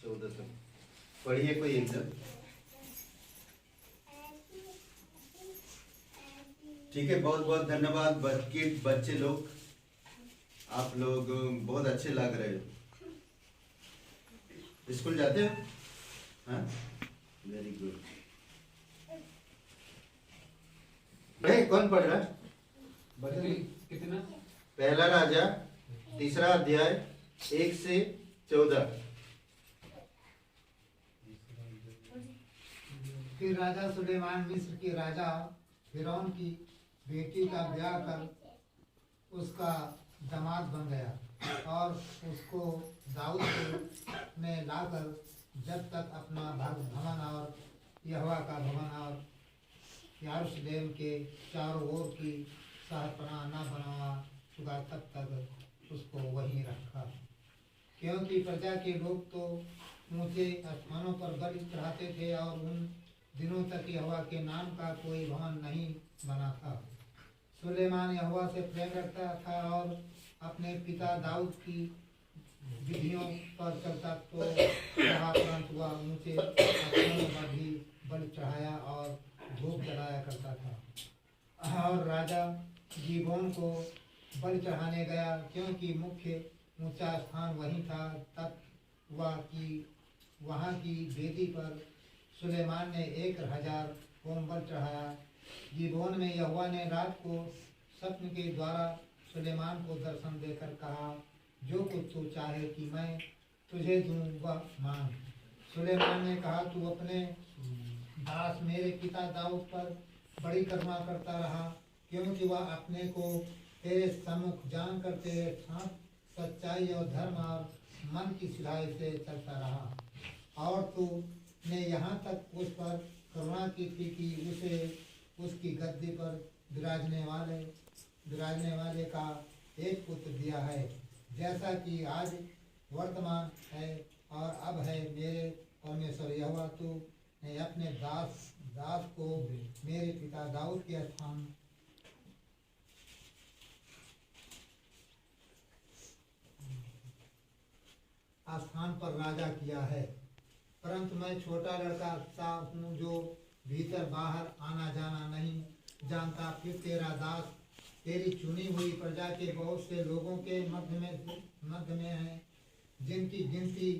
14 तक पढ़िए कोई एक जन। ठीक है, बहुत बहुत धन्यवाद बच्चे लोग, आप लोग बहुत अच्छे लग रहे हो। स्कूल जाते हो? हाँ, वेरी गुड। कौन पढ़ रहा है? कितना? पहला राजा 3रा अध्याय 1 से 14। फिर राजा सुलेमान मिस्र के राजा फिरौन की बेटी का ब्याह कर उसका दामाद बन गया और उसको दाऊद में लाकर जब तक अपना भवन और यहोवा का भवन और यरूशलेम के चारों ओर की शहरपनाह न बनवा चुका तब तक उसको वहीं रखा, क्योंकि प्रजा के लोग तो ऊंचे स्थानों पर बलि चढ़ाते थे और उन दिनों तक यहोवा के नाम का कोई भवन नहीं बना था। सुलेमान यहोवा से प्रेम रखता था और अपने पिता दाऊद की विधियों पर चलता तो रहा, परंतु वह ऊंचे स्थानों पर भी बलि चढ़ाया और धूप जलाया करता था। और राजा गिबोन को बलि चढ़ाने गया, क्योंकि मुख्य ऊंचा स्थान वहीं था। तब वहाँ की वेदी पर सुलेमान ने 1000 होम बलि चढ़ाया। गिबोन में यहोवा ने रात को स्वप्न के द्वारा सुलेमान को दर्शन देकर कहा, जो कुछ तू चाहे कि मैं तुझे दूं वह मांग। सुलेमान ने कहा, तू अपने दास मेरे पिता दाऊद पर बड़ी करुणा करता रहा, क्योंकि वह अपने को तेरे सम्मुख जानकर तेरे साथ सच्चाई और धर्म और मन की सिधाई से चलता रहा। और तू ने यहाँ तक उस पर करुणा की थी कि उसे उसकी गद्दी पर विराजने वाले का एक पुत्र दिया है, जैसा कि आज वर्तमान है और अब है। मेरे परमेश्वर यहोवा, तू ने अपने दास को मेरे पिता दाऊद के स्थान पर राजा किया है, परंतु मैं छोटा लड़का सा हूँ जो भीतर बाहर आना जाना नहीं जानता। फिर तेरा दास तेरी चुनी हुई प्रजा के बहुत से लोगों के मध्य में है, जिनकी गिनती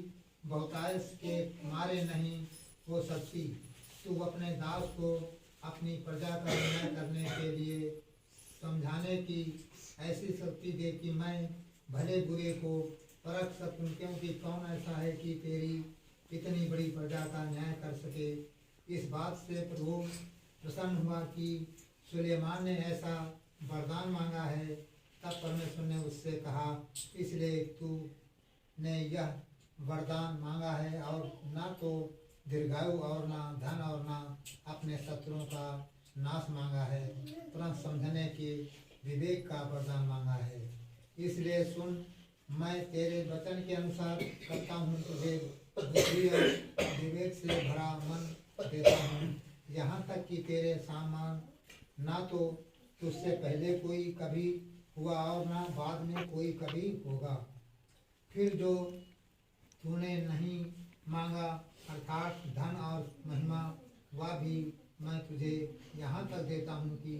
बहुतायत के मारे नहीं हो सकती। तू अपने दास को अपनी प्रजा का न्याय करने के लिए समझाने की ऐसी शक्ति दे कि मैं भले बुरे को परख सकूं, क्योंकि कौन ऐसा है कि तेरी इतनी बड़ी प्रजा का न्याय कर सके। इस बात से प्रभु प्रसन्न हुआ कि सुलेमान ने ऐसा वरदान मांगा है। तब परमेश्वर ने उससे कहा, इसलिए तू ने यह वरदान मांगा है, और ना तो दीर्घायु और ना धन और ना अपने शत्रुओं का नाश मांगा है, परंतु समझने के विवेक का वरदान मांगा है। इसलिए सुन, मैं तेरे वचन के अनुसार करता हूँ, तुझे बुद्धि और विवेक से भरा मन देता हूँ, यहाँ तक कि तेरे सामान ना तो तुझसे पहले कोई कभी हुआ और ना बाद में कोई कभी होगा। फिर जो तूने नहीं मांगा, अर्थात धन और महिमा, वह भी मैं तुझे यहाँ तक देता हूँ कि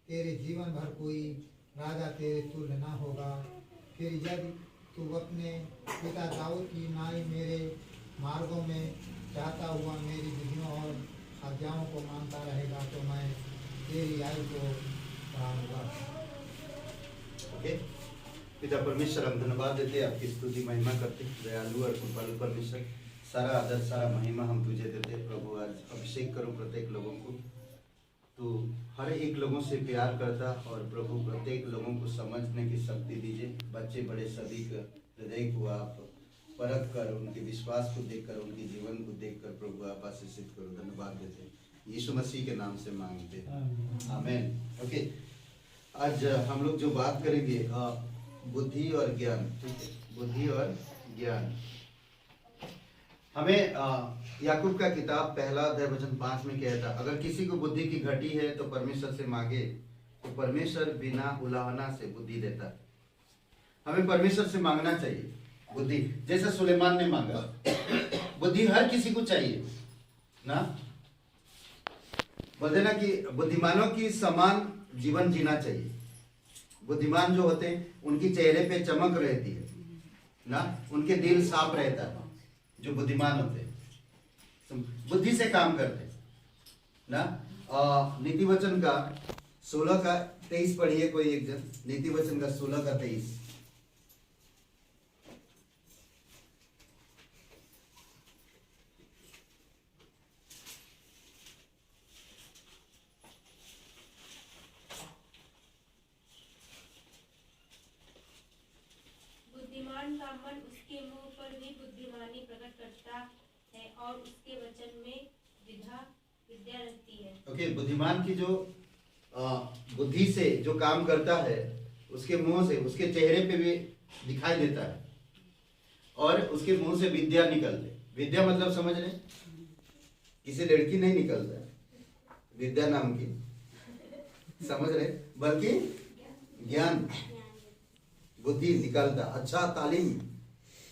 तेरे जीवन भर कोई राजा तेरे तुल्य न होगा। फिर यदि तू अपने पिता दाऊद की नाई मेरे मार्गों में चाहता हुआ मेरी विधियों और आज्ञाओं को मानता रहेगा, तो मैं तेरी आयु को बढ़ाऊंगा। ओके, पिता परमेश्वर, हम धन्यवाद देते, आपकी स्तुति महिमा करते। दयालु और कृपालु परमेश्वर, सारा आदर सारा महिमा हम तुझे देते। प्रभु, आज अभिषेक करो प्रत्येक लोगों को, तो हर एक लोगों से प्यार करता, और प्रभु प्रत्येक लोगों को समझने की शक्ति दीजिए। बच्चे बड़े सभी के हृदय को आप परख कर, उनके विश्वास को देखकर, उनके जीवन को देखकर प्रभु आप आशीषित करो। धन्यवाद देते, यीशु मसीह के नाम से मांगते, आमीन। ओके, आज हम लोग जो बात करेंगे बुद्धि और ज्ञान। ठीक है, बुद्धि और ज्ञान। हमें याकूब का किताब 1:5 में कहता, अगर किसी को बुद्धि की घटी है तो परमेश्वर से मांगे, तो परमेश्वर बिना उलाहना से बुद्धि देता। हमें परमेश्वर से मांगना चाहिए बुद्धि, जैसा सुलेमान ने मांगा। बुद्धि हर किसी को चाहिए ना। बोलते ना कि बुद्धिमानों की समान जीवन जीना चाहिए। बुद्धिमान जो होते हैं उनकी चेहरे पे चमक रहती है ना, उनके दिल साफ रहता है। जो बुद्धिमान होते हैं बुद्धि से काम करते हैं ना। नीति वचन का 16 का 23 पढ़िए कोई एक जन। नीति वचन का 16 का 23। बुद्धिमान का मन उसके मुंह पर भी बुद्धिमानी प्रकट करता है और उसके वचन में विद्या रहती है। ओके, बुद्धिमान की जो बुद्धि से जो काम करता है उसके मुंह से, उसके चेहरे पे भी दिखाई देता है और उसके मुंह से विद्या निकलते। विद्या मतलब समझ रहे, किसी लड़की नहीं निकलता विद्या नाम की, समझ रहे, बल्कि ज्ञान बुद्धि निकलता। अच्छा तालीम,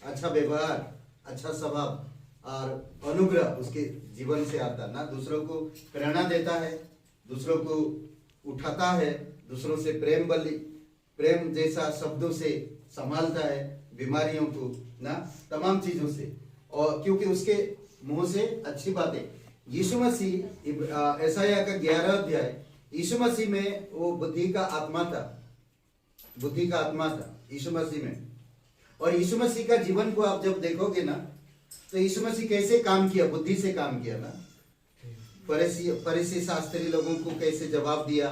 अच्छा व्यवहार, अच्छा स्वभाव और अनुग्रह उसके जीवन से आता ना। दूसरों को प्रेरणा देता है, दूसरों को उठाता है, दूसरों से प्रेम जैसा शब्दों से संभालता है, बीमारियों को ना, तमाम चीजों से। और क्योंकि उसके मुंह से अच्छी बातें। यीशु मसीह यशायाह का 11 अध्याय, यीशु मसीह में वो बुद्धि का आत्मा था, बुद्धि का आत्मा था यीशु मसीह में। और यीशु मसीह का जीवन को आप जब देखोगे ना, तो यीशु मसीह कैसे काम किया, बुद्धि से काम किया ना। फरीसी शास्त्री लोगों को कैसे जवाब दिया,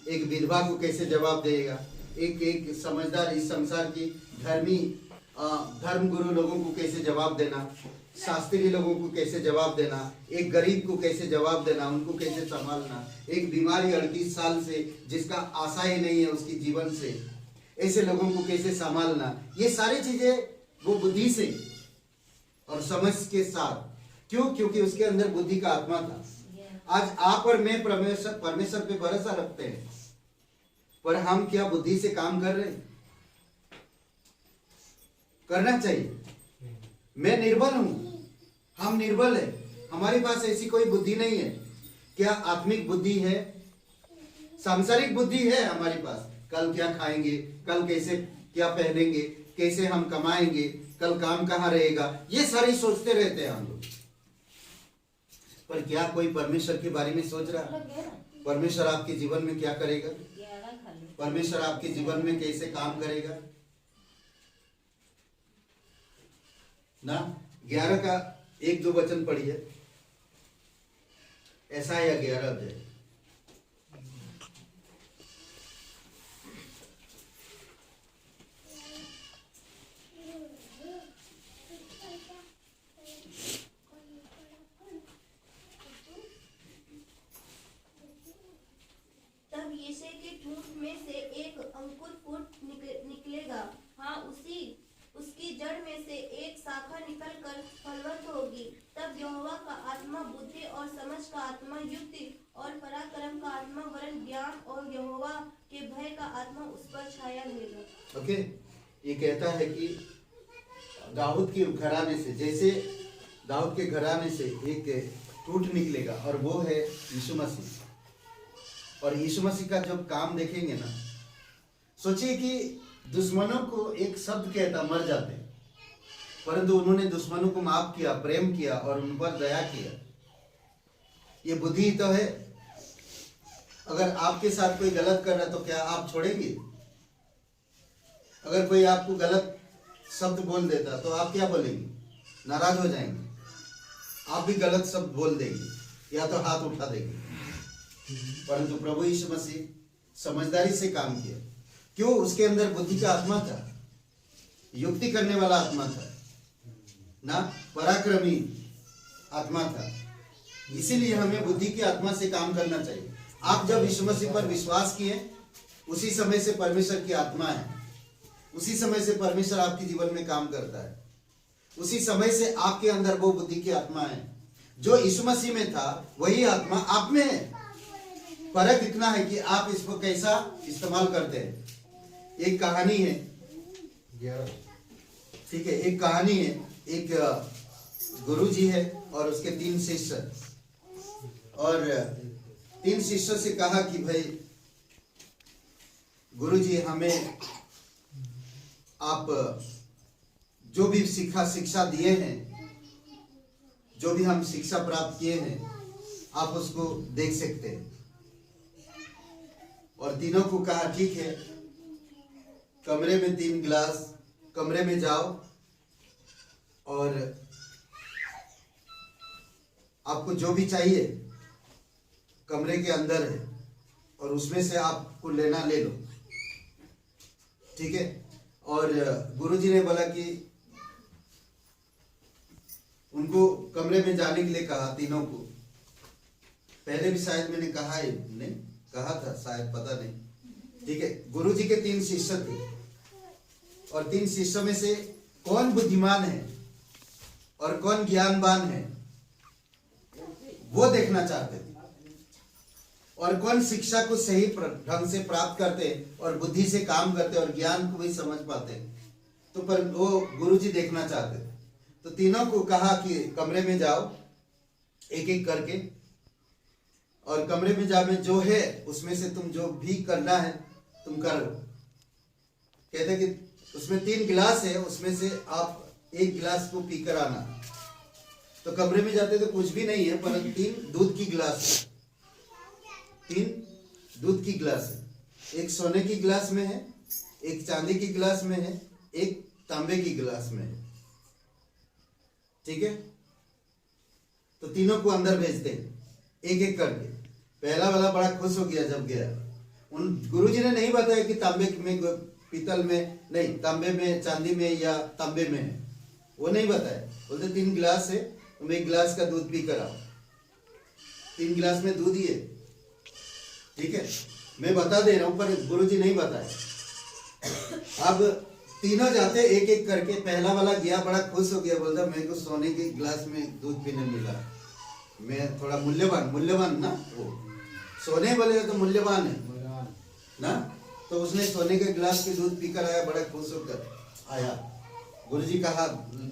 एक विधवा को कैसे जवाब देगा, एक समझदार इस संसार की धर्म गुरु लोगों को कैसे जवाब देना, शास्त्री लोगों को कैसे जवाब देना, एक गरीब को कैसे जवाब देना, उनको कैसे संभालना, एक बीमारी 38 साल से जिसका आशा ही नहीं है उसकी जीवन से, ऐसे लोगों को कैसे संभालना। ये सारी चीजें वो बुद्धि से और समझ के साथ। क्यों? क्योंकि उसके अंदर बुद्धि का आत्मा था। आज आप और मैं परमेश्वर पे भरोसा रखते हैं, पर हम क्या बुद्धि से काम कर रहे हैं? करना चाहिए। मैं निर्बल हूं, हम निर्बल है, हमारे पास ऐसी कोई बुद्धि नहीं है। क्या आत्मिक बुद्धि है? सांसारिक बुद्धि है हमारे पास। कल क्या खाएंगे, कल कैसे क्या पहनेंगे, कैसे हम कमाएंगे, कल काम कहाँ रहेगा, ये सारी सोचते रहते हैं हम लोग। पर क्या कोई परमेश्वर के बारे में सोच रहा है? परमेश्वर आपके जीवन में क्या करेगा? परमेश्वर आपके जीवन में कैसे काम करेगा ना। 11 का 1-2 वचन पढ़िए, यशायाह 11 अध्याय। तब यिशै के ठूंठ में से एक अंकुर फूट निकलेगा, हाँ उसकी जड़ में से एक शाखा निकलकर फलवंत होगी। तब यहोवा का आत्मा बुद्धि और समझ का आत्मा, युक्ति और पराक्रम का आत्मा, वरन ज्ञान और यहोवा के भय का आत्मा उस पर छाया रहेगा। ओके, ये कहता है कि दाऊद के घराने से, जैसे दाऊद के घराने से एक टूट निकलेगा और वो है यीशु मसीह। और यीशु मसीह का जब काम देखेंगे ना, सोचिए कि दुश्मनों को एक शब्द कहता मर जाते, परंतु उन्होंने दुश्मनों को माफ किया, प्रेम किया और उन पर दया किया। ये बुद्धि तो है। अगर आपके साथ कोई गलत कर रहा है तो क्या आप छोड़ेंगे? अगर कोई आपको गलत शब्द बोल देता तो आप क्या बोलेंगे? नाराज हो जाएंगे, आप भी गलत शब्द बोल देंगे या तो हाथ उठा देंगे। परंतु प्रभु यीशु मसीह समझदारी से काम किया। क्यों? उसके अंदर बुद्धि का आत्मा था, युक्ति करने वाला आत्मा था ना, पराक्रमी आत्मा था। इसीलिए हमें बुद्धि की आत्मा से काम करना चाहिए। आप जब यीशु मसीह पर विश्वास किए, उसी समय से परमेश्वर की आत्मा है, उसी समय से परमेश्वर आपके जीवन में काम करता है, उसी समय से आपके अंदर वो बुद्धि की आत्मा है। जो यीशु मसीह में था वही आत्मा आप में है। फर्क इतना है कि आप इसको कैसा इस्तेमाल करते हैं। एक कहानी है, ठीक है, एक कहानी है। एक गुरुजी है और उसके 3 शिष्य, और 3 शिष्यों से कहा कि भाई गुरुजी हमें आप जो भी शिक्षा दिए हैं, जो भी हम शिक्षा प्राप्त किए हैं, आप उसको देख सकते हैं। और तीनों को कहा ठीक है, कमरे में 3 गिलास, कमरे में जाओ और आपको जो भी चाहिए कमरे के अंदर है और उसमें से आपको लेना ले लो, ठीक है। और गुरुजी ने बोला कि उनको कमरे में जाने के लिए कहा, तीनों को। पहले भी शायद मैंने कहा है, नहीं कहा था शायद, पता नहीं, ठीक है। गुरुजी के 3 शिष्य थे और 3 शिष्यों में से कौन बुद्धिमान है और कौन ज्ञानवान है वो देखना चाहते थे, और कौन शिक्षा को सही ढंग से प्राप्त करते और बुद्धि से काम करते और ज्ञान को भी समझ पाते, तो पर वो गुरुजी देखना चाहते थे। तो तीनों को कहा कि कमरे में जाओ एक एक करके, और कमरे में जाओ, जो है उसमें से तुम जो भी करना है तुम करो। कहते कि उसमें 3 गिलास है, उसमें से आप 1 गिलास को पीकर आना। तो कमरे में जाते तो कुछ भी नहीं है, पर 3 दूध की गिलास है, 3 दूध की गिलास है। एक सोने की गिलास में है, एक चांदी की गिलास में है, एक तांबे की गिलास में है, ठीक है। तो तीनों को अंदर भेजते हैं एक एक करके। पहला वाला बड़ा खुश हो गया जब गया। उन गुरुजी ने नहीं बताया कि तांबे में, पीतल में नहीं, तांबे में, चांदी में या तांबे में है, वो नहीं बताया। बोलते 3 गिलास है, तुम 1 गिलास का दूध पी कर आओ। 3 गिलास में दूध ही है, ठीक है। मैं बता दे रहा हूं पर गुरुजी नहीं बताया। अब तीनों जाते एक एक करके। पहला वाला गया, बड़ा खुश हो गया, बोलता मेरे को सोने के गिलास में दूध पीने मिला, मैं थोड़ा मूल्यवान ना, वो सोने बोले तो मूल्यवान है ना। तो उसने सोने के गिलास के दूध पीकर आया, बड़ा खुश होकर आया। गुरुजी कहा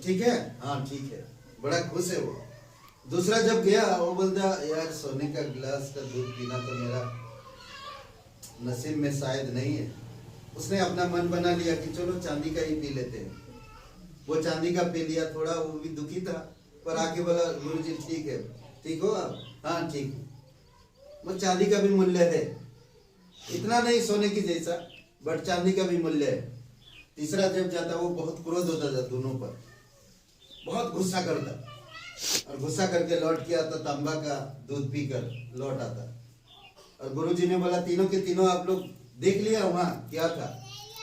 ठीक है, हाँ ठीक है, बड़ा खुश है वो। दूसरा जब गया, वो बोलता यार सोने का गिलास का दूध पीना तो मेरा नसीब में शायद नहीं है। उसने अपना मन बना लिया कि चलो चांदी का ही पी लेते हैं। वो चांदी का पी लिया, थोड़ा वो भी दुखी था, पर आके बोला गुरुजी ठीक है, ठीक हो आप? हाँ ठीक है। वो चांदी का भी मूल्य है, इतना नहीं सोने की जैसा, बट चांदी का भी मूल्य है। तीसरा जब जाता वो बहुत क्रोध होता था दोनों पर, बहुत गुस्सा करता, और गुस्सा करके लौट के आता, तांबा का दूध पीकर लौट आता। और गुरुजी ने बोला तीनों के तीनों आप लोग देख लिया वहां क्या था।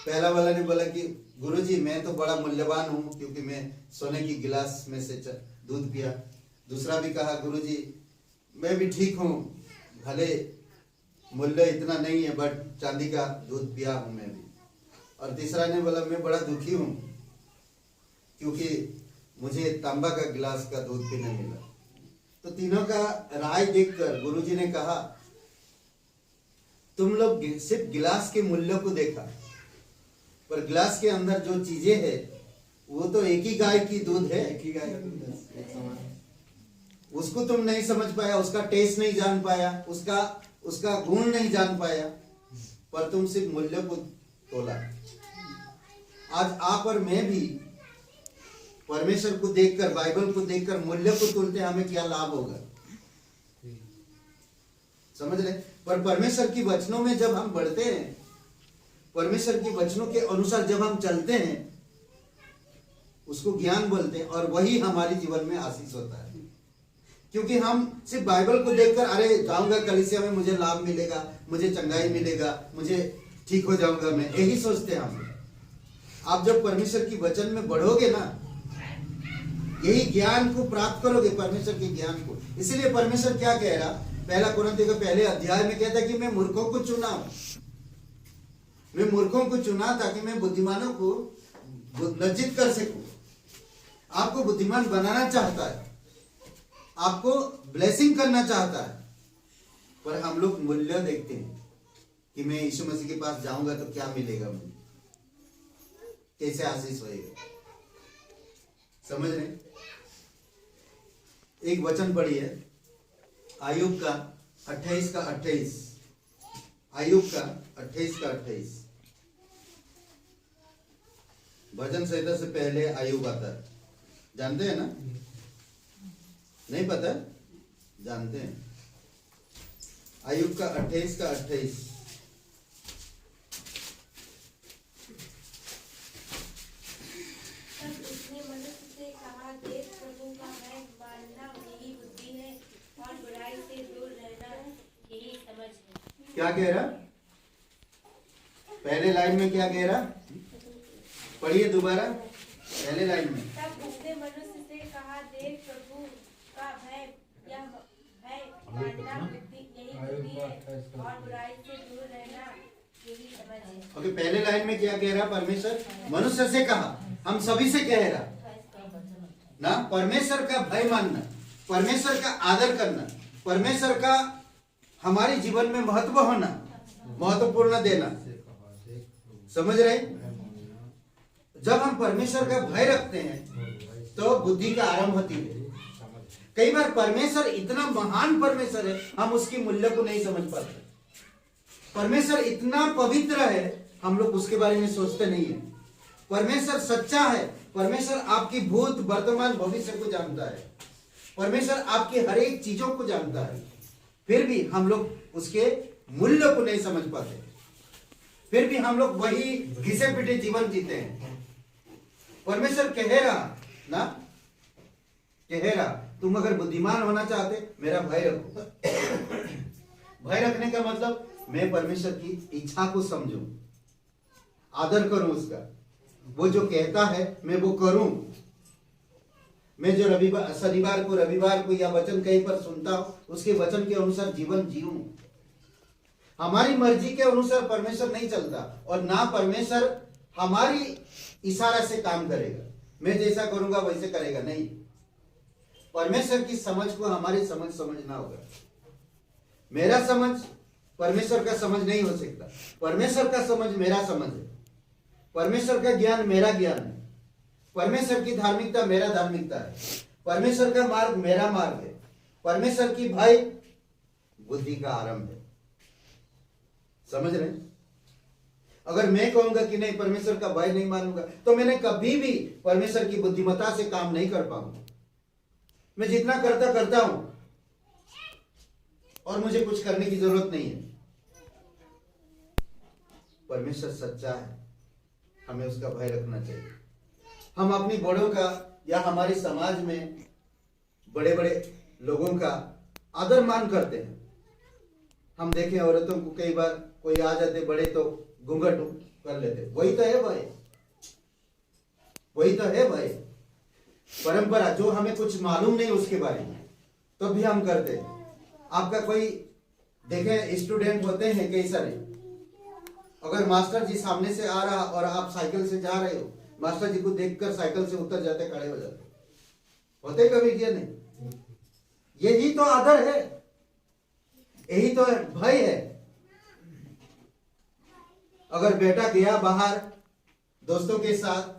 पहला वाला ने बोला कि गुरुजी मैं तो बड़ा मूल्यवान हूँ क्योंकि मैं सोने की गिलास में से दूध पिया। दूसरा भी कहा गुरुजी मैं भी ठीक हूँ, भले मूल्य इतना नहीं है बट चांदी का दूध पिया हूँ मैं भी। और तीसरा ने बोला मैं बड़ा दुखी हूँ क्योंकि मुझे तांबा का गिलास का दूध पीने मिला। तो तीनों का राय देखकर गुरुजी ने कहा तुम लोग सिर्फ गिलास के मूल्य को देखा, पर गिलास के अंदर जो चीजें है वो तो एक ही गाय की दूध है, एक ही गाय का दूध है। उसको तुम नहीं समझ पाया, उसका टेस्ट नहीं जान पाया, उसका गुण नहीं जान पाया, पर तुम सिर्फ मूल्य को तोला। आज आप और मैं भी परमेश्वर को देखकर, बाइबल को देखकर मूल्य को तोलते, हमें क्या लाभ होगा? समझ रहे? पर परमेश्वर की वचनों में जब हम बढ़ते हैं, परमेश्वर की वचनों के अनुसार जब हम चलते हैं, उसको ज्ञान बोलते हैं, और वही हमारे जीवन में आशीष होता है। क्योंकि हम सिर्फ बाइबल को देखकर अरे जाऊंगा कलीसिया में मुझे लाभ मिलेगा, मुझे चंगाई मिलेगा, मुझे ठीक हो जाऊंगा मैं, यही सोचते हैं हम। आप जब परमेश्वर की वचन में बढ़ोगे ना, यही ज्ञान को प्राप्त करोगे, परमेश्वर के ज्ञान को। इसीलिए परमेश्वर क्या कह रहा, पहला कुरिन्थियों के पहले अध्याय में कहता है कि मैं मूर्खों को चुना, मैं मूर्खों को चुना ताकि मैं बुद्धिमानों को लज्जित कर सकूं। आपको बुद्धिमान बनाना चाहता है, आपको ब्लेसिंग करना चाहता है, पर हम लोग मूल्य देखते हैं कि मैं यीशु मसीह के पास जाऊंगा तो क्या मिलेगा मुझे, कैसे आशीष होएगा। समझ रहे? एक वचन पढ़िए, आयुब का 28 का 28। आयुब का 28 का 28। भजन संहिता से पहले आयुब आता है, जानते हैं ना? नहीं पता? जानते हैं। आयुब का 28 का 28। तब उसने मनुष्य से कहा, देख, प्रभु का भय मानना यही बुद्धि है, और बुराई से दूर रहना यही समझ है। क्या कह रहा? पहले लाइन में क्या कह रहा? पढ़िए दोबारा, पहले लाइन में। तब उसने मनुष्य से कहा, देख, प्रभु का भय यह भय मानना यही बुद्धि है, और बुराई से दूर रहना यही समझ है। ओके, पहले लाइन में क्या कह रहा? परमेश्वर मनुष्य से कहा, हम सभी से कह रहा ना, परमेश्वर का भय मानना, परमेश्वर का आदर करना, परमेश्वर का हमारे जीवन में महत्व होना, महत्वपूर्ण देना। समझ रहे? जब हम परमेश्वर का भय रखते हैं तो बुद्धि का आरंभ होती है। कई बार परमेश्वर इतना महान परमेश्वर है, हम उसकी मूल्य को नहीं समझ पाते। परमेश्वर इतना पवित्र है, हम लोग उसके बारे में सोचते नहीं है। परमेश्वर सच्चा है, परमेश्वर आपकी भूत वर्तमान भविष्य को जानता है, परमेश्वर आपकी हर एक चीजों को जानता है, फिर भी हम लोग उसके मूल्य को नहीं समझ पाते। फिर भी हम लोग वही घिसे पिटे जीवन जीते हैं। परमेश्वर कह रहा ना, कह रहा, तुम अगर बुद्धिमान होना चाहते मेरा भय रखो। भय रखने का मतलब मैं परमेश्वर की इच्छा को समझूं, आदर करूं उसका, वो जो कहता है मैं वो करूं। मैं जो शनिवार को या वचन कहीं पर सुनता हूं, उसके वचन के अनुसार जीवन जीऊं। हमारी मर्जी के अनुसार परमेश्वर नहीं चलता, और ना परमेश्वर हमारी इशारा से काम करेगा, मैं जैसा करूंगा वैसे करेगा, नहीं। परमेश्वर की समझ को हमारी समझ समझना होगा। मेरा समझ परमेश्वर का समझ नहीं हो सकता, परमेश्वर का समझ मेरा समझ है, परमेश्वर का ज्ञान मेरा ज्ञान है, परमेश्वर की धार्मिकता मेरा धार्मिकता है, परमेश्वर का मार्ग मेरा मार्ग है, परमेश्वर की भय बुद्धि का आरंभ है। समझ रहे? अगर मैं कहूंगा कि नहीं परमेश्वर का भय नहीं मानूंगा, तो मैंने कभी भी परमेश्वर की बुद्धिमत्ता से काम नहीं कर पाऊंगा। मैं जितना करता हूं और मुझे कुछ करने की जरूरत नहीं है। परमेश्वर सच्चा है, हमें उसका भय रखना चाहिए। हम अपनी बड़ों का या हमारे समाज में बड़े बड़े लोगों का आदर मान करते हैं। हम देखें औरतों को कई बार कोई आ जाते बड़े तो घूंघट कर लेते, वही तो है भय, वही तो है भय। परंपरा जो हमें कुछ मालूम नहीं उसके बारे में तो भी हम करते हैं। आपका कोई देखे स्टूडेंट होते हैं कई सारे, अगर मास्टर जी सामने से आ रहा और आप साइकिल से जा रहे हो, मास्टर जी को देखकर साइकिल से उतर जाते, खड़े हो जाते, होते कभी किया नहीं? यही तो आदर है, यही तो भय है। अगर बेटा गया बाहर दोस्तों के साथ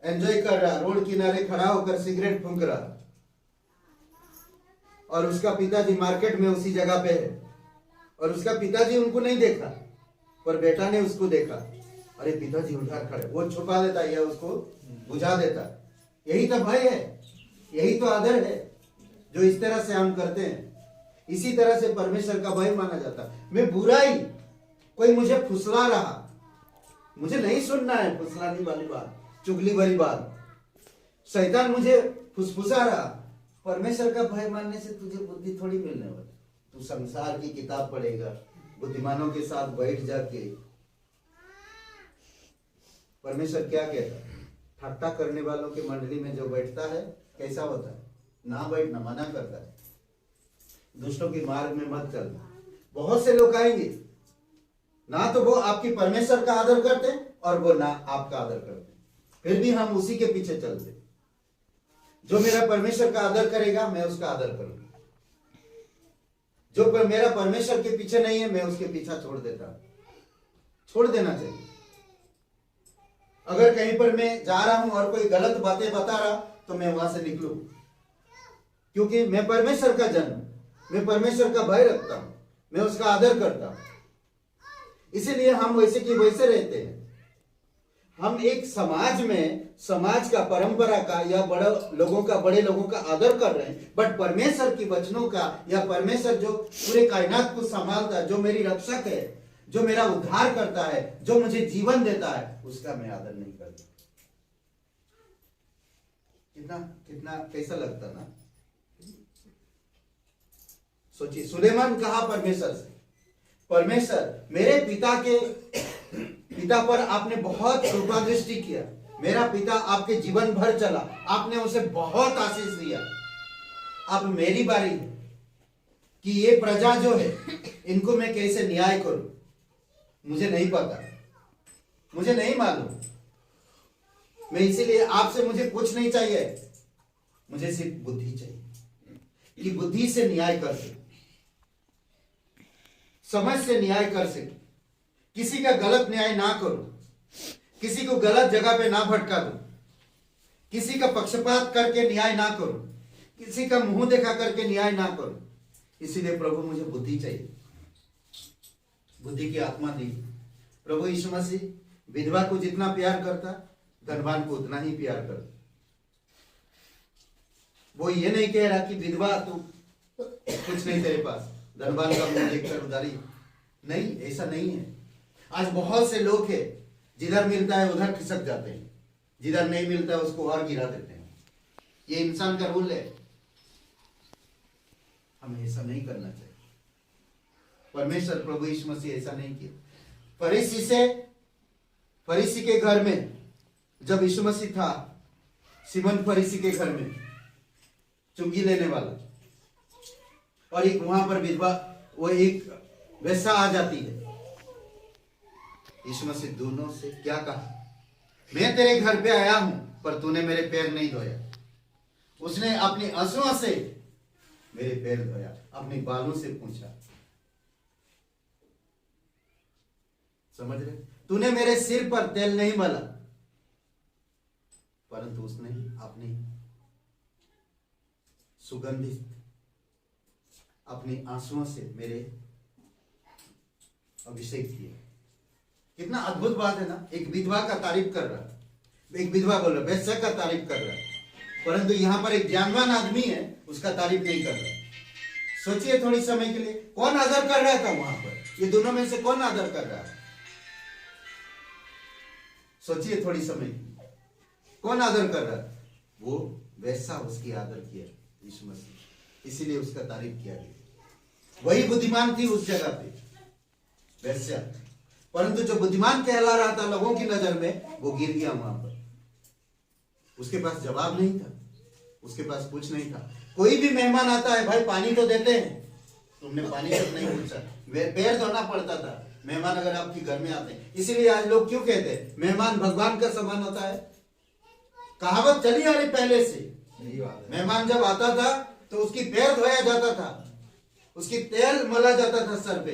एंजॉय कर रहा, रोड किनारे खड़ा होकर सिगरेट फूंक रहा, और उसका पिताजी मार्केट में उसी जगह पे है, और उसका पिताजी उनको नहीं देखा पर बेटा ने उसको देखा, अरे पिताजी उठा खड़े, वो छुपा देता या उसको बुझा देता। यही तो भय है, यही तो आदर है जो इस तरह से हम करते हैं। इसी तरह से परमेश्वर का भय माना जाता। मैं बुराई, कोई मुझे फुसला रहा, मुझे नहीं सुनना है फुसलाने वाली बात, चुगली भरी बात, शैतान मुझे फुसफुसा रहा, परमेश्वर का भय मानने से तुझे बुद्धि थोड़ी मिलने वाली। तू संसार की किताब पढ़ेगा, बुद्धिमानों के साथ बैठ जाके। परमेश्वर क्या कहता है? ठट्टा करने वालों की मंडली में जो बैठता है कैसा होता है? ना बैठना मना करता है। दुष्टों के मार्ग में मत चलना। बहुत से लोग आएंगे ना, तो वो आपकी परमेश्वर का आदर करते और वो ना आपका आदर करते, फिर भी हम उसी के पीछे चलते। जो मेरा परमेश्वर का आदर करेगा मैं उसका आदर करूंगा, जो मेरा परमेश्वर के पीछे नहीं है मैं उसके पीछा छोड़ देता, छोड़ देना चाहिए। अगर कहीं पर मैं जा रहा हूं और कोई गलत बातें बता रहा तो मैं वहां से निकलूं, क्योंकि मैं परमेश्वर का जन हूं, मैं परमेश्वर का भय रखता हूं, मैं उसका आदर करता हूं। इसीलिए हम वैसे कि वैसे रहते हैं। हम एक समाज में, समाज का, परंपरा का या बड़े लोगों का आदर कर रहे हैं, बट परमेश्वर की वचनों का या परमेश्वर जो पूरे कायनात को संभालता है, जो मेरी रक्षक है, जो मेरा उद्धार करता है, जो मुझे जीवन देता है, उसका मैं आदर नहीं करता। कितना कितना कैसा लगता ना। सोचिए, सुलेमान कहा परमेश्वर से, परमेश्वर मेरे पिता पर आपने बहुत कृपा दृष्टि किया, मेरा पिता आपके जीवन भर चला, आपने उसे बहुत आशीष दिया। अब मेरी बारी है कि ये प्रजा जो है, इनको मैं कैसे न्याय करूं। मुझे नहीं पता, मुझे नहीं मालूम। मैं इसीलिए आपसे, मुझे कुछ नहीं चाहिए, मुझे सिर्फ बुद्धि चाहिए कि बुद्धि से न्याय कर सके, समझ से न्याय कर सके, किसी का गलत न्याय ना करूं, किसी को गलत जगह पे ना भटका दूं, किसी का पक्षपात करके न्याय ना करूं, किसी का मुंह देखा करके न्याय ना करूं। इसीलिए प्रभु मुझे बुद्धि चाहिए, बुद्धि की आत्मा दी। प्रभु यीशु मसीह विधवा को जितना प्यार करता, धनवान को उतना ही प्यार करता। वो ये नहीं कह रहा कि विधवा तू कुछ नहीं तेरे पास, धनवान का मुंह देखकर उधारी नहीं, ऐसा नहीं है। आज बहुत से लोग हैं, जिधर मिलता है उधर खिसक जाते हैं, जिधर नहीं मिलता है उसको और गिरा देते हैं। ये इंसान का रूल है, हमें ऐसा नहीं करना चाहिए। परमेश्वर प्रभु यीशु मसीह ऐसा नहीं किया। फरीसी के घर में जब यीशु मसीह था, सिमोन फरीसी के घर में चुंगी लेने वाला, और एक वहां पर विधवा, वो एक वैसा आ जाती है। यीशु मसीह दोनों से क्या कहा, मैं तेरे घर पे आया हूं पर तूने मेरे पैर नहीं धोया। उसने अपनी आंसुओं से मेरे पैर धोया, अपने बालों से पूछा। समझ रहे, तूने मेरे सिर पर तेल नहीं मला, परंतु उसने अपनी सुगंधित अपनी आंसुओं से मेरे अभिषेक किया। कितना अद्भुत बात है ना। एक विधवा का तारीफ कर रहा है, एक विधवा बोल रहा, वैश्य का तारीफ कर रहा है, परंतु यहां पर एक ज्ञानवान आदमी है, उसका तारीफ नहीं कर रहा। सोचिए थोड़ी समय के लिए, कौन आदर कर रहा था वहां पर, ये दोनों में से कौन आदर कर रहा है? सोचिए थोड़ी समय, कौन आदर कर रहा है? वो वैसा उसकी आदर किया यीशु मसीह, इसीलिए उसका तारीफ किया गया। वही बुद्धिमान थी उस जगह पे, वैसा। परंतु जो बुद्धिमान कहला रहा था लोगों की नजर में, वो गिर गया वहां पर। उसके पास जवाब नहीं था, उसके पास कुछ नहीं था। कोई भी मेहमान आता है, भाई पानी तो देते हैं, तुमने पानी तक नहीं पूछा, पैर धोना पड़ता था मेहमान अगर आपके घर में आते हैं। इसीलिए आज लोग क्यों कहते हैं मेहमान भगवान का समान होता है? कहावत चली आ रही पहले से। मेहमान जब आता था तो उसकी पैर धोया जाता था, उसकी तेल मला जाता था सर पे।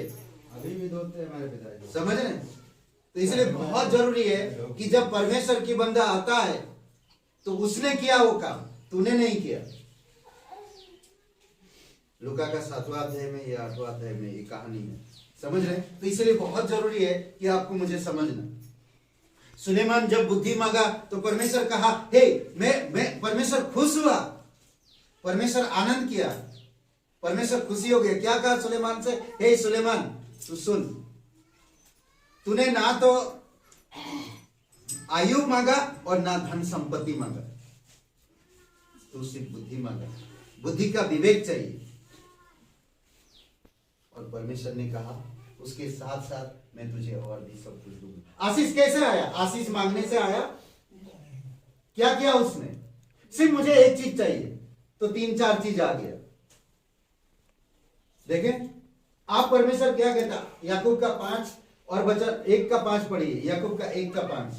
अभी भी धोते हैं हमारे पिताजी। समझ रहे? तो इसलिए बहुत जरूरी है कि जब परमेश्वर की बंदा आता है तो उसने किया वो काम, तूने नहीं किया। लूका का 7वां अध्याय में या 8वां अध्याय में ये कहानी है, समझ रहे? तो इसलिए बहुत जरूरी है कि आपको मुझे समझना। सुलेमान जब बुद्धि मांगा तो परमेश्वर कहा, हे मैं परमेश्वर खुश हुआ, परमेश्वर आनंद किया, परमेश्वर खुशी हो गया। क्या कहा सुलेमान से? हे सुलेमान तू सुन, तूने ना तो आयु मांगा और ना धन संपत्ति मांगा, तू सिर्फ बुद्धि मांगा। बुद्धि का विवेक चाहिए। और परमेश्वर ने कहा उसके साथ साथ मैं तुझे और भी सब कुछ दूंगा। आशीष कैसे आया? आशीष मांगने से आया। क्या किया उसने? सिर्फ मुझे एक चीज चाहिए, तो 3-4 चीज आ गया। देखें आप, परमेश्वर क्या कहता? याकूब का 5 और वचन 1 का 5 पढ़िए। याकूब का 1 का 5।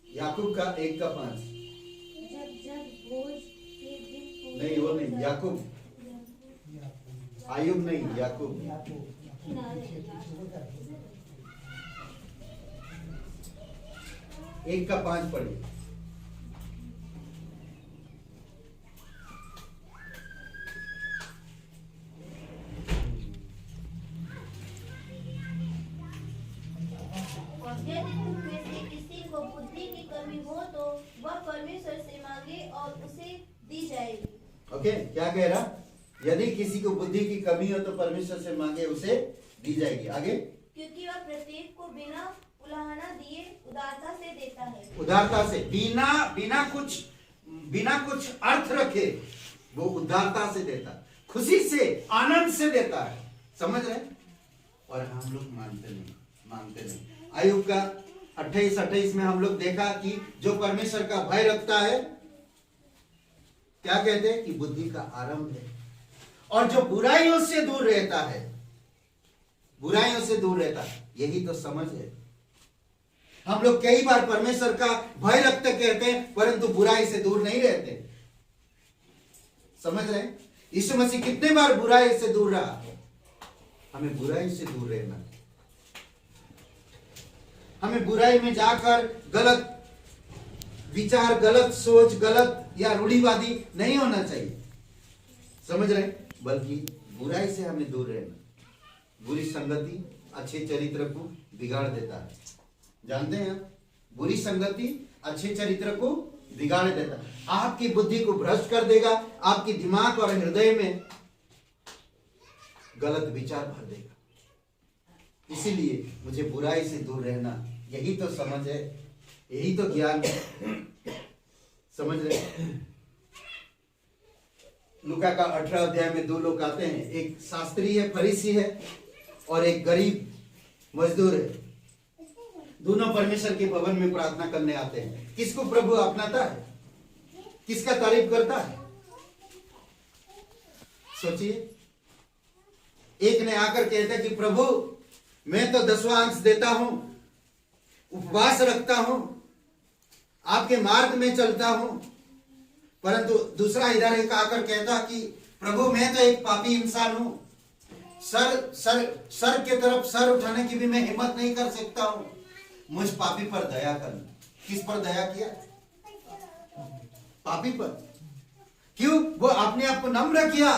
याकूब का 1 का 5। नहीं वो नहीं, याकूब, आयुब नहीं, याकूब। 1 का 5 पढ़िए। यदि तुम में से किसी को बुद्धि की कमी हो तो वह परमेश्वर से मांगे और उसे दी जाएगी। ओके, क्या कह रहा? यदि किसी को बुद्धि की कमी हो तो परमेश्वर से मांगे, उसे दी जाएगी। आगे, क्योंकि वह प्रत्येक को बिना उलाहना दिए उदारता से देता है। उदारता से, बिना कुछ अर्थ रखे वो उदारता से देता, खुशी से, आनंद से देता है। समझ रहे? और हम लोग मानते नहीं। आयुब का 28 में हम लोग देखा कि जो परमेश्वर का भय रखता है, क्या कहते हैं कि बुद्धि का आरंभ है। और जो बुराइयों से दूर रहता है, यही तो समझ है। हम लोग कई बार परमेश्वर का भय रखते कहते हैं, परंतु बुराई से दूर नहीं रहते। समझ रहे? यीशु मसीह कितने बार बुराई से दूर रहा? हमें बुराई से दूर रहना है। हमें बुराई में जाकर गलत विचार, गलत सोच, गलत या रूढ़िवादी नहीं होना चाहिए। समझ रहे? बल्कि बुराई से हमें दूर रहना। बुरी संगति अच्छे चरित्र को बिगाड़ देता है। जानते हैं? बुरी संगति अच्छे चरित्र को बिगाड़ देता है। आपकी बुद्धि को भ्रष्ट कर देगा, आपकी दिमाग और हृदय में गलत विचार भर देगा। इसीलिए मुझे बुराई से दूर रहना, यही तो समझ है, यही तो ज्ञान है। समझ रहे? लूका का 18 अध्याय में 2 लोग आते हैं, एक शास्त्री है, फरीसी है, और एक गरीब मजदूर है। दोनों परमेश्वर के भवन में प्रार्थना करने आते हैं। किसको प्रभु अपनाता है? किसका तारीफ करता है? सोचिए। एक ने आकर कहता है कि प्रभु मैं तो 10वां अंश देता हूं, उपवास रखता हूं, आपके मार्ग में चलता हूं, परंतु दूसरा इधर एक आकर कहता कि प्रभु मैं तो एक पापी इंसान हूं, सर के तरफ सर उठाने की भी मैं हिम्मत नहीं कर सकता हूं, मुझ पापी पर दया करना। किस पर दया किया? पापी पर। क्यों? वो अपने आप को नम्र किया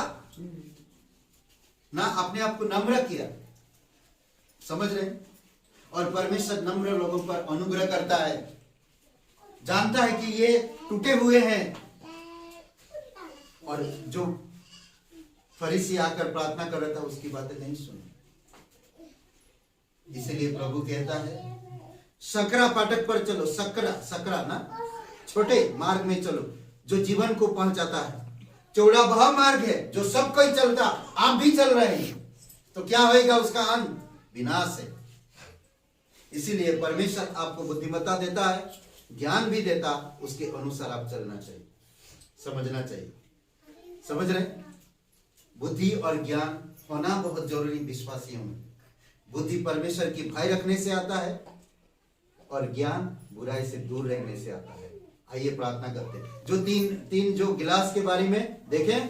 ना, अपने आप को नम्र किया। समझ रहे? और परमेश्वर नम्र लोगों पर अनुग्रह करता है। जानता है कि ये टूटे हुए हैं, और जो फरीसी आकर प्रार्थना कर रहा था उसकी बातें नहीं सुनी। इसीलिए प्रभु कहता है सकरा फाटक पर चलो। सकरा ना, छोटे मार्ग में चलो जो जीवन को पहुंचाता है। चौड़ा वह मार्ग है जो सब कोई चलता, आप भी चल रहे हैं, तो क्या होएगा? उसका अंत विनाश है। इसीलिए परमेश्वर आपको बुद्धिमत्ता देता है, ज्ञान भी देता, उसके अनुसार आप चलना चाहिए, समझना चाहिए। समझ रहे? बुद्धि और ज्ञान होना बहुत जरूरी विश्वासियों में। बुद्धि परमेश्वर की भय रखने से आता है, और ज्ञान बुराई से दूर रहने से आता है। आइए प्रार्थना करते हैं। जो तीन जो गिलास के बारे में देखें,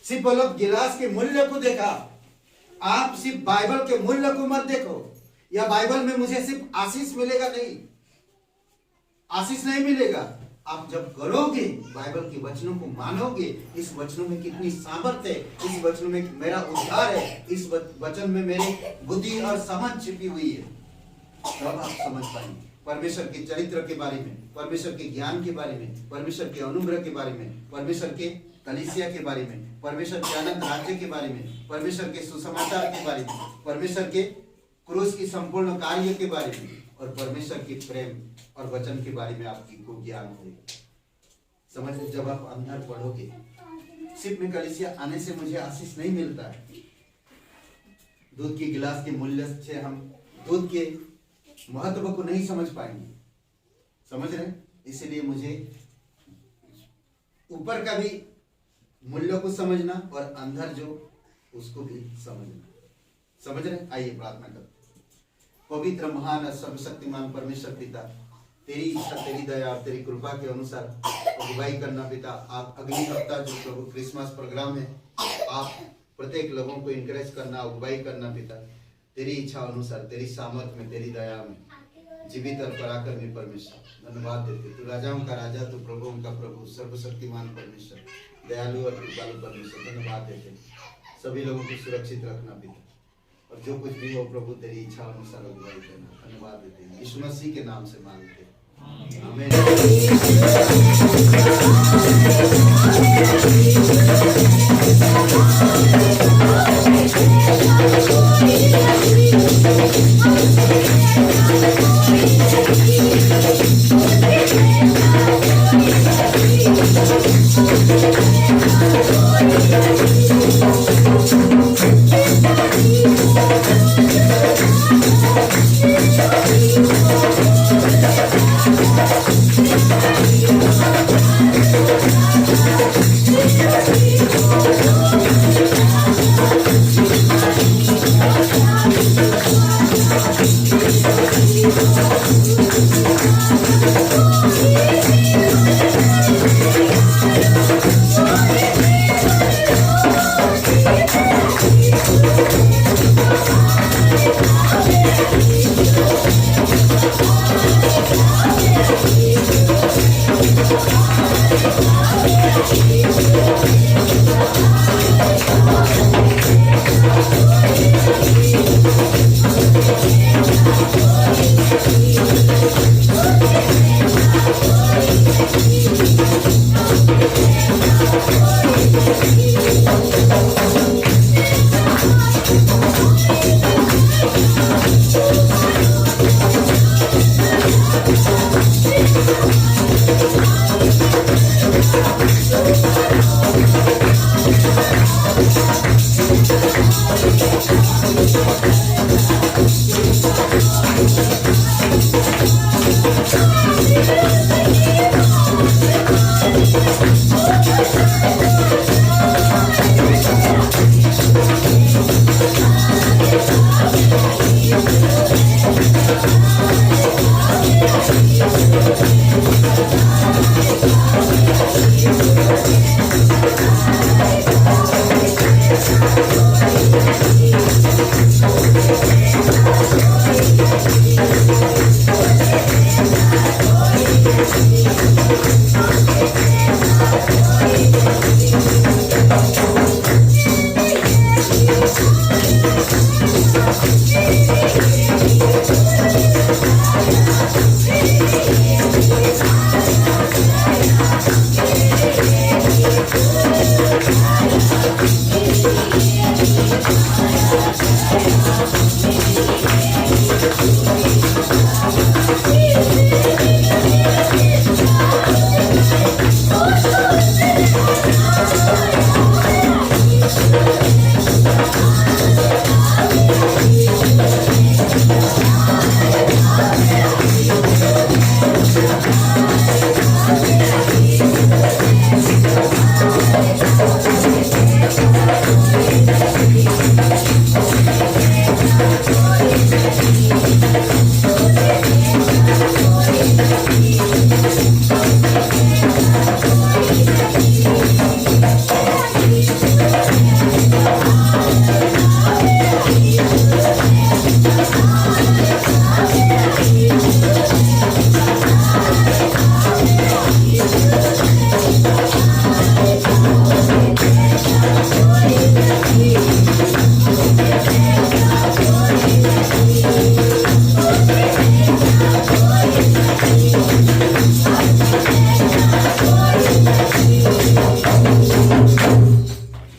सिर्फ वो लोग गिलास के मूल्य को देखा। आप सिर्फ बाइबल के मूल्य को मत देखो, या बाइबल में मुझे सिर्फ आशीष मिलेगा, नहीं, आशीष नहीं मिलेगा। आप जब करोगे, बाइबल के वचनों को मानोगे, इस वचनों में कितनी सामर्थ्य है, इस वचनों में मेरा उद्धार है, इस वचन में मेरी बुद्धि और समझ छिपी हुई है, तब आप समझ पाएंगे परमेश्वर के चरित्र के बारे में, परमेश्वर के ज्ञान के बारे में, परमेश्वर के अनुग्रह के बारे में, परमेश्वर के कलीसिया के बारे में, परमेश्वर के अनंत राज्य के बारे में, परमेश्वर के सुसमाचार के बारे में, परमेश्वर के क्रूस की संपूर्ण कार्य के बारे में, और परमेश्वर की प्रेम और वचन के बारे में आपको ज्ञान होगा। समझ, जब आप अंदर पढ़ोगे, सिर्फ में कलीसिया आने से मुझे आशीष नहीं मिलता है। दूध के गिलास के मूल्य से हम दूध के महत्व को नहीं समझ पाएंगे। समझ रहे? इसलिए मुझे ऊपर का भी मूल्य को समझना और अंदर जो उसको भी समझना। समझ रहे? आइए प्रार्थना करते। पवित्र महान और सर्वशक्तिमान परमेश्वर पिता, तेरी इच्छा, तेरी दया और तेरी कृपा के अनुसार अगुवाई करना पिता। आप अगली हफ्ता जो प्रभु क्रिसमस प्रोग्राम है, आप प्रत्येक लोगों को इंकरेज करना, अगुवाई करना पिता, तेरी इच्छा अनुसार, तेरी सामर्थ में, तेरी दया में। जीवित और पराक्रमी परमेश्वर धन्यवाद देते। तू राजाओं का राजा, तू प्रभुओं का प्रभु, सर्वशक्तिमान परमेश्वर, दयालु और कृपालु परमेश्वर धन्यवाद देते। सभी लोगों को सुरक्षित रखना पिता, और जो कुछ भी हो प्रभु तेरी इच्छा अनुसार अगुवाई करना धन्यवाद देते हैं। यीशु मसीह के नाम से मांगते हैं, आमीन।